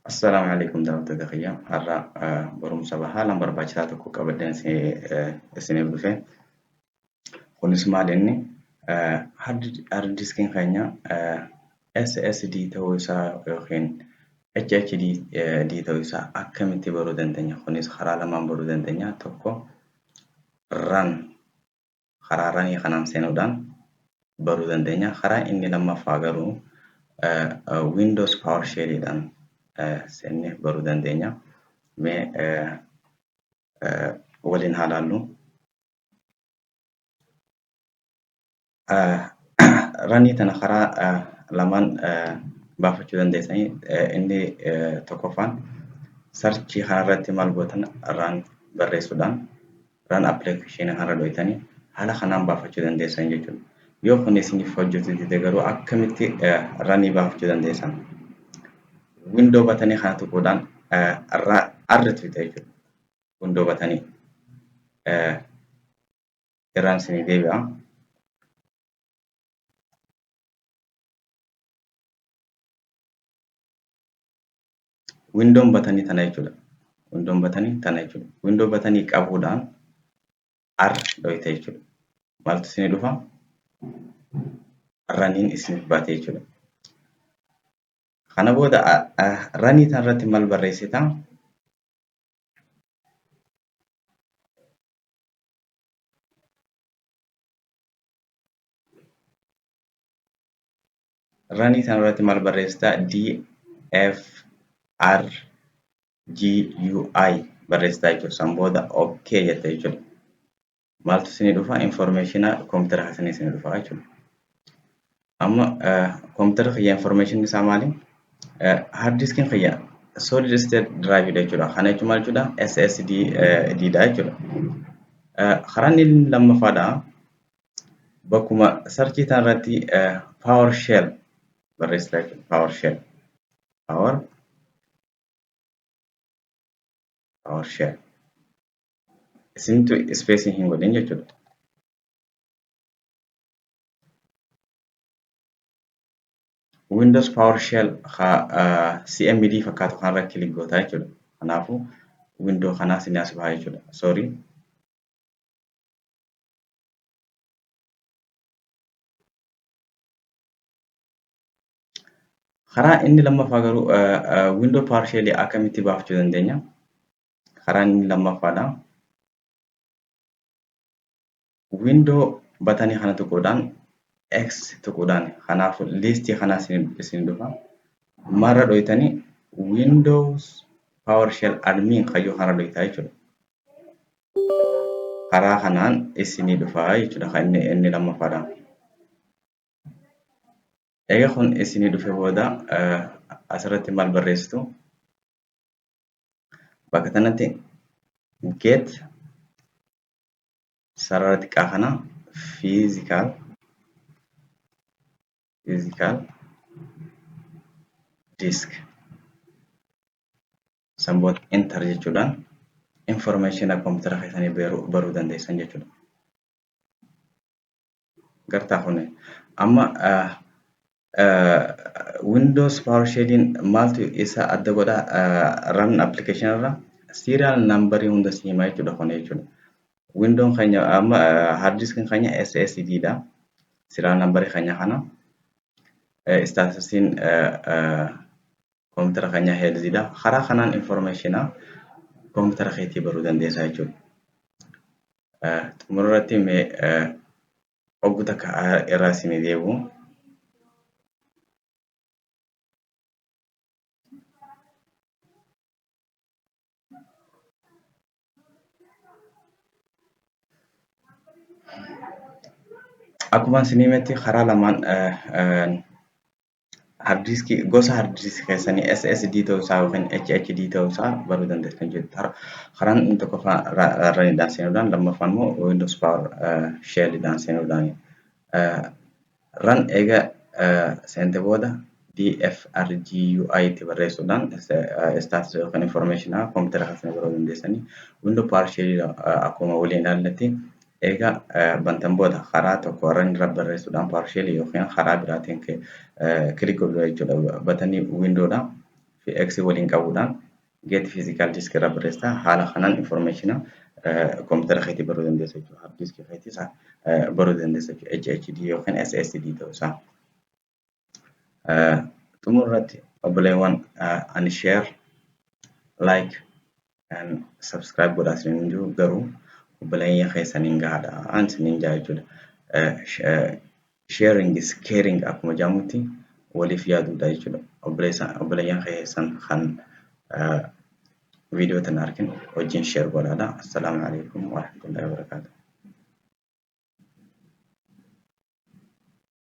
Assalamualaikum daawwattoota kiyya. Har'a barumsa haalaan barbaachisaa tokko qabadeen isiniif dhufe. Kunis maal inni hard diskiin keenya SSD ta'uu isaa yookiin HDD ta'uu isaa akkamitti baruu dandeenya? Kunis karaa lamaan baruu dandeenya. Tokko RAM karaa RAM kanaan seenuudhaan baruu dandeenya. Karaa inni lammaffaa garuu Windows PowerShell'dhaan seennee baruu dandeenya. Mee waliin haa ilaallu. Ranii tana karaa lamaan baafachuu dandeessanii inni tokkoffaan sarchii kanarratti maal gootan raan barreessuudhaan raan appilikeeshinii kanarra dhoytanii haala kanaan baafachuu dandeessan jechuudha. Yoo kun isiniif hojjetu dide garuu akkamitti ranii baafachuu dandeessan? Windoo batanii kana tuquudhaan arratti fita jechuudha. Windoo batanii irraan isinii deebi'a. Windoon batanii tana jechuudha. Windoon batanii tana jechuudha. Windoo batanii qabuudhaan dhoyte jechuudha. Maaltu isinii dhufa? Raniin isiniif baate jechuudha. Kana booda ranii tanarratti maal barreessita? Ranii tanarratti maal barreessita? DFRGUI barreessita jechuudha. San booda OK jette jechuudha. Maaltu isinii dhufa? Informaationa koompitara keessanii isinii dhufa jechuudha. Amma koompitara kiyya informaationni isaa maali? Hard diskiin kiyya solid state drive jechuudha. Kana jechuun maal jechuudha? SSD dha jechuudha. Karaan inni lammaffaadha. Bakkuma sarchii tanarratti PowerShell barreessita jechuudha. PowerShell. Isintu ispeesii hin godhin jechuudha. Windows PowerShell CMD fakkaatu kanarra kilik goota jechuudha. Kanaafuu windoo kanaa isin as baha jechuudha. Sorry. Karaa inni lammaffaa garuu windoo PowerShell akkamitti baafachuu dandeenya? Karaa inni lammaffaadha. Windoo batanii kana tuquudhaan X tuquudhaan kanaafuu liistii kanaa isin dhufa. Marra dhoytanii Windows PowerShell admin kayyoo kana dhoytaa jechuudha. Karaa kanaan isinii dhufa jechuudha. Kan inni lammaffaadha. Egaa kun isinii dhufe booda asirratti maal barreessitu? Bakka kanatti get sarara xiqqaa kana physical disk san booda enter jechuudhaan informaationa koompitara keessanii baruu dandeessan jechuudha. Gartaa kun amma Windows PowerShell'iin maaltu isa adda godha run application irra serial numberii hunda si hima jechuudha kun jechuudha. Windoon keenya amma hard diskiin keenya SSD dha. Serial numberii keenya kana staatusiin koompitara keenya healthy dha. Karaa kanaan informaationa koompitara keetii baruu dandeessa jechuudha. Xumurarratti mee ogguu takka irraa isinii deebi'u. Akkuma isin himetti karaa lamaan gosa hard diskii keessanii SSD ta'uu isaa yookiin HDD ta'uu isaa baruu dandeessan jechuudha. Karaan inni tokkoffaa raniidhaan seenuudhaan lammaffaan immoo Windows PowerShell'dhaan seenuudhaan. Ran eega seente booda DFRGUI itti barreessuudhaan staatus yookiin informaationa koompitara keessanii baruu dandeessanii. Windows PowerShell akkuma waliin ilaallatti egaa bantan booda karaa tokko run irra barreessuudhaan PowerShell yookiin karaa biraatiin kilik godhu jechuudha. Batanii windoodha. fi X waliin qabuudhaan get physical disk irra barreessita. Haala kanaan information koompitara keetii baruu dandeessa jechuudha. Hard disk keetii baruu dandeessa jechuudha. HDD yookiin SSD ta'uu isaa. Xumurratti obboleewwan ani share, like and subscribe godhaa isiniin jiru garuu obboleeyyan keessaniin gahaadha an isiniin jaa jechuudha. Sharing is caring akkuma jedhamutti waliif yaaduudha jechuudha. Obboleeyyan keessan kan viidiyoo tan argin wajjin share godhaadha. Assalaamu alaikum warahmatullahi wabarakatuh.